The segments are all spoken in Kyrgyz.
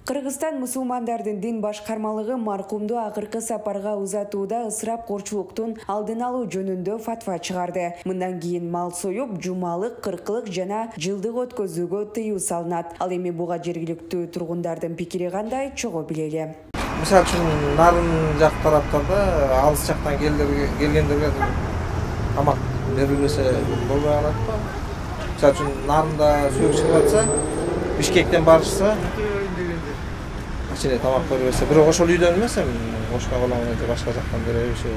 Кыргызстан мусулмандардын дин башкармалыгы маркумду акыркы сапарга узатууда ысырап корчулуктун алдын алуу жөнүндө фатва чыгарды. Мындан кийин мал союп, жумалык, кыркылык жана жылдык өткөзүүгө тыюу салынат. Ал эми буга жергиликтүү тургундардын пикири кандай, чогуу билели. Мисалы үчүн нарын жак тараптарда алыс жактан келгендерге тамак берилмесе болбой калат да. Мисалы үчүн нарында сүйүк чыгып атса, Бишкектен барышса, ачене тамак бербесе, бирок ошол үйдөн эмес, Ошка коламын же башка жактан беребиши.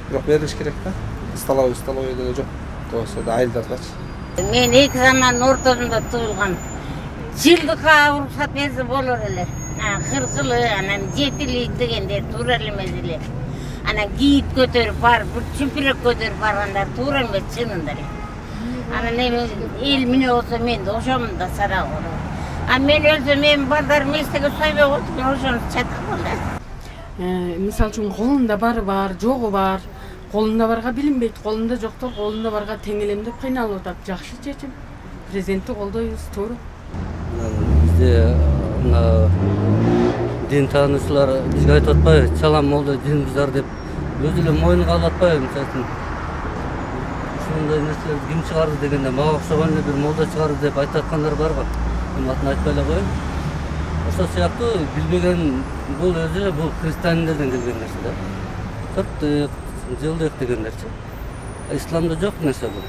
Бирок берилиш керек да. Столовый деле жок. Болсо да айылдардачы. Мен эки замандын ортосунда туулгам. Жылдыкка уруксат берсе болор эле. Кыркылы, анан жетили дегендер туура элемес эле. Анан кийит көтөрүп барып, чүмпүрөк көтөрүп баргандар туура эмес чынында эле. Анан эл менен болсо мен да ошомун да сарап отурам. Мен өлсөм, мен балдарым эстеге сойбой отуруп, мен ошону чатам да. Мисалы үчүн колунда бары бар, жогу бар. Колунда барга билинбейт, колунда жоктор колунда барга тең элем деп кыйналып атат. Жакшы чечим. Президентти колдойбуз, туура. Бизде дин таануучулар бизге айтып атпайбы, салам молда дин бузар деп. Өзү эле мойнуна алып атпайбы, мисалы үчүн. Ушундай нерселерди ким чыгарды дегенде, мага окшогон эле бир молда чыгарды деп айтып аткандар бар го. Мен атын айтпай эле коеюн. Ошол сыяктуу билбеген бул өзү бул христиандерден келген нерсе да. Кырктык, жылдык дегендерчи. Исламда жок нерсе бул.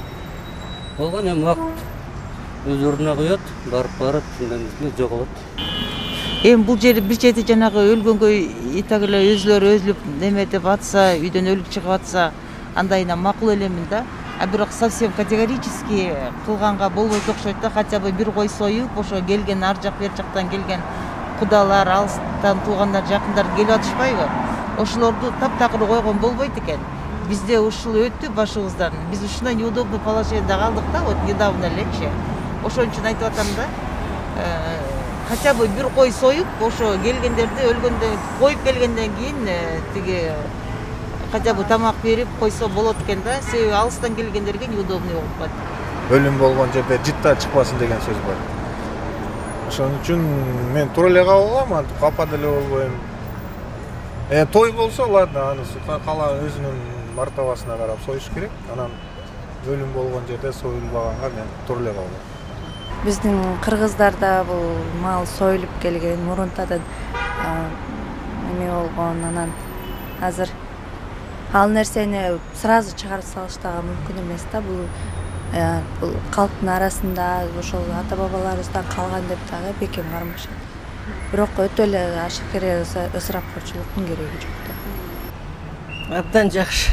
Болгон эми убакыт өз ордуна коет, барып шундан кийин жоголот. Эми бул жери бир чети жанагы өлгөнгө итак эле өзүлөрү өзүлүп неметип атса, үйдөн өлүк чыгып атса, андайына макул элемин да. А бирок совсем категорически кылганга болбойт окшойт да, хотя бы бир кой союп, ошо келген ар жак бер жактан келген кудалар, алыстан туугандар, жакындар келип атышпайбы? Ошолорду таптакыр койгон болбойт экен. Бизде ушул өттү башыбыздан. Биз ушундай неудобный положенияда калдык да, вот недавно элечи. Ошон үчүн айтып атам да, хотя бы бир кой союп, ошо келгендерди өлгөндө коюп келгенден кийин тиги хотя бы тамак берип койсо болот экен да, себеби алыстан келгендерге неудобный болуп калат. Өлүм болгон жерде жытта чыкпасын деген сөз бар. Ошон үчүн мен туура эле кабыл алам, антип капа деле болбойм. Той болсо, ладно, анысы кала өзүнүн мартабасына карап союш керек. Анан өлүм болгон жерде союлбаганга мен туура эле кабыл алам. Биздин кыргыздарда бул мал союлуп келген, мурунтадан эме болгон, анан азыр ал нерсени сразу чыгарып салыш дагы мүмкүн эмес да. Бул калктын арасында ошол ата бабаларыбыздан калган деп дагы бекем кармашат. Бирок өтө эле ашыкер ысырапкорчулуктун кереги жок да. Абдан жакшы.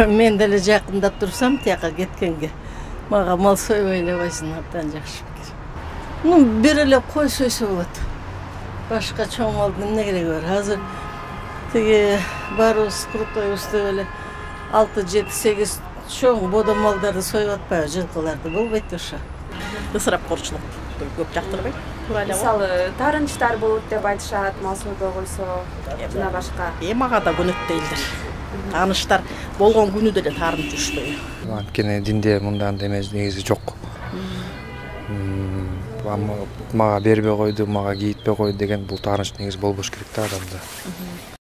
Мен деле жакындап турсам тияка кеткенге, мага мал сойбой эле койсун, абдан жакшы пикир. Бир эле кой сойсо болот. Башка чоң малдын эмне кереги бар? Азыр тиги барыбыз курутойбуз деп эле 6-7-8 чоң бода малдарды союп атпайбы, жылкыларды болбойт ошо. Ысырапкорчулук көп жактырбайт. Мисалы, тарынычтар болот деп айтышат, мал сойбой койсо, жана башка. Мага да көнөт дейлдер. Тааныштар болгон күнү деле таарынып жүрүшпөйбү. Анткени динде мындан эмес негизи жок. Мага бербей койду, мага кийитпей койду деген бул тааныч негизи болбош керек да адамда.